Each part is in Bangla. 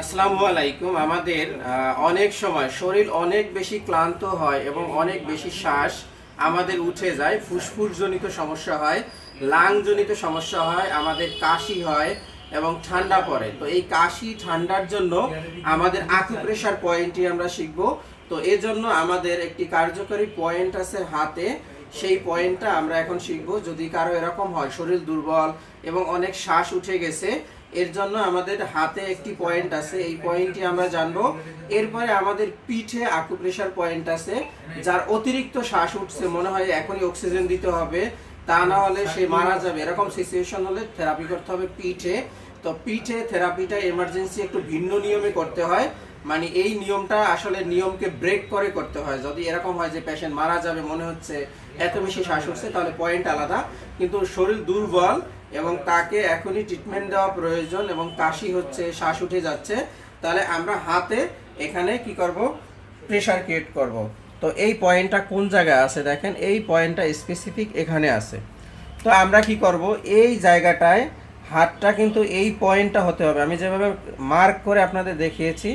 আসসালামু আলাইকুম। আমাদের অনেক সময় শরীর অনেক বেশি ক্লান্ত হয় এবং অনেক বেশি শ্বাস আমাদের উঠে যায়, ফুসফুসজনিত সমস্যা হয়, লাংজনিত সমস্যা হয়, আমাদের কাশি হয় এবং ঠান্ডা পড়ে। তো এই কাশি ঠান্ডার জন্য আমাদের আকুপ্রেশার পয়েন্টটি আমরা শিখব। তো এর জন্য আমাদের একটি কার্যকরী পয়েন্ট আছে হাতে, সেই পয়েন্টটা আমরা এখন শিখব। যদি কারো এরকম হয় শরীর দুর্বল এবং অনেক শ্বাস উঠে গেছে, এর জন্য আমাদের হাতে একটি পয়েন্ট আছে, এই পয়েন্টটি আমরা জানবো। এরপরে আমাদের পিঠে আকুপ্রেশার পয়েন্ট আছে, যার অতিরিক্ত শ্বাস উঠছে, মনে হয় এখনই অক্সিজেন দিতে হবে, তা না হলে সে মারা যাবে, এরকম সিচুয়েশন হলে থেরাপি করতে হবে পিঠে। তো পিঠে থেরাপিটা এমার্জেন্সি একটু ভিন্ন নিয়মে করতে হয়, মানে এই নিয়মটা আসলে নিয়মকে ব্রেক করে করতে হয়। যদি এরকম হয় যে পেশেন্ট মারা যাবে মনে হচ্ছে, এত বেশি শ্বাস উঠছে, তাহলে পয়েন্ট আলাদা। কিন্তু শরীর দুর্বল এবং তাকে এখনই ট্রিটমেন্ট দেওয়া প্রয়োজন এবং কাশি হচ্ছে, শ্বাস উঠে যাচ্ছে, তাহলে আমরা হাতে এখানে কি করব, প্রেশার ক্রিয়েট করব। তো এই পয়েন্টটা কোন জায়গায় আছে দেখেন, এই পয়েন্টটা স্পেসিফিক এখানে আছে। তো আমরা কি করব, এই জায়গাটায় হাতটা কিন্তু এই পয়েন্টটা হতে হবে, আমি যেভাবে মার্ক করে আপনাদের দেখিয়েছি,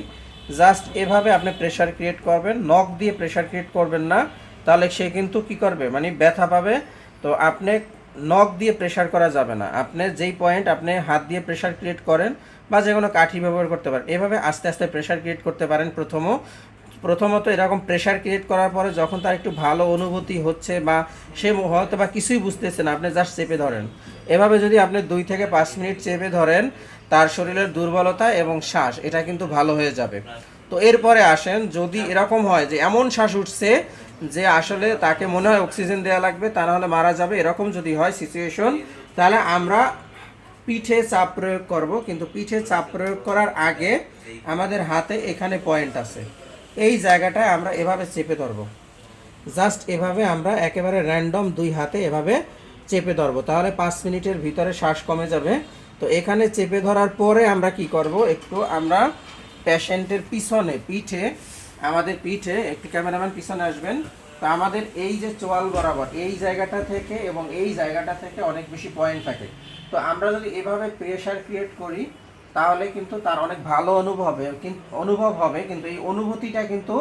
জাস্ট এভাবে আপনি প্রেশার ক্রিয়েট করবেন, নখ দিয়ে প্রেশার ক্রিয়েট করবেন না, তাহলে সে কিন্তু কি করবে, মানে ব্যথা পাবে। তো আপনি নখ দিয়ে প্রেশার করা যাবে না, আপনি যেই পয়েন্ট আপনি হাত দিয়ে প্রেশার ক্রিয়েট করেন বা যে কোনো কাঠি ব্যবহার করতে পারেন, এভাবে আস্তে আস্তে প্রেশার ক্রিয়েট করতে পারেন। প্রথমত এরকম প্রেশার ক্রিয়েট করার পরে যখন তার একটু ভালো অনুভূতি হচ্ছে বা সে হয়তো বা কিছুই বুঝতেছে না, আপনি জাস্ট চেপে ধরেন। এভাবে যদি আপনি 2 থেকে 5 মিনিট চেপে ধরেন, তার শরীরের দুর্বলতা এবং শ্বাস এটা কিন্তু ভালো হয়ে যাবে। তো এরপরে আসেন, যদি এরকম হয় যে এমন শ্বাস উঠছে যে আসলে তাকে মনে হয় অক্সিজেন দেওয়া লাগবে, তা নাহলে মারা যাবে, এরকম যদি হয় সিচুয়েশন, তাহলে আমরা পিঠে চাপ প্রয়োগ করব। কিন্তু পিঠে চাপ প্রয়োগ করার আগে আমাদের হাতে এখানে পয়েন্ট আছে, এই জায়গাটায় আমরা এভাবে চেপে ধরবো, জাস্ট এভাবে আমরা একেবারে র্যান্ডম 2 হাতে এভাবে চেপে ধরবো, তাহলে 5 মিনিটের ভিতরে শ্বাস কমে যাবে। তো এখানে চেপে ধরার পরে আমরা কি করব, একটু আমরা পেশেন্টের পিছনে, পিঠে, আমাদের পিঠে একটু, ক্যামেরাম্যান পিছনে আসবেন। তো আমাদের এই যে চোয়াল বরাবর এই জায়গাটা থেকে এবং এই জায়গাটা থেকে অনেক বেশি পয়েন্ট থাকে। তো আমরা যদি এভাবে প্রেশার ক্রিয়েট করি, তাহলে কিন্তু তার অনেক ভালো অনুভব হবে, কিন্তু এই অনুভূতিটা কিন্তু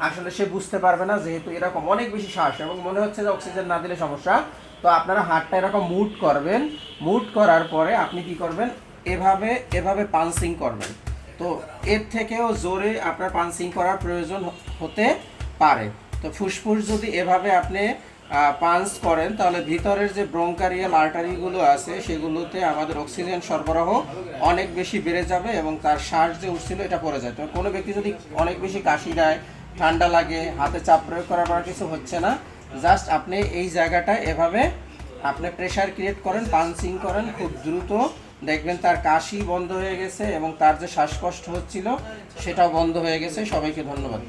আসলে সে বুঝতে পারবে না, যেহেতু এরকম অনেক বেশি শ্বাস এবং মনে হচ্ছে যে অক্সিজেন না দিলে সমস্যা। তো আপনারা হাতটা এরকম মুভ করবেন, মুভ করার পরে আপনি কি করবেন, এভাবে এভাবে পালসিং করবেন। তো এর থেকেও জোরে আপনার পালসিং করার প্রয়োজন হতে পারে। তো ফুসফুস যদি এভাবে আপনি পাঞ্চ করেন, তাহলে ভিতরের যে ব্রঙ্কারিয়াল আর্টারিগুলো আছে সেগুলোতে আমাদের অক্সিজেন সরবরাহ অনেক বেশি বেড়ে যাবে এবং তার শ্বাস যে উঠছিল এটা পড়ে যায়। তো কোনো ব্যক্তি যদি অনেক বেশি কাশি দেয়, ঠান্ডা লাগে, হাতে চাপ প্রয়োগ করার পর কিছু হচ্ছে না, জাস্ট আপনি এই জায়গাটায় এভাবে আপনি প্রেশার ক্রিয়েট করেন, পাঞ্চিং করেন, খুব দ্রুত দেখবেন তার কাশি বন্ধ হয়ে গেছে এবং তার যে শ্বাসকষ্ট হচ্ছিল সেটাও বন্ধ হয়ে গেছে। সবাইকে ধন্যবাদ।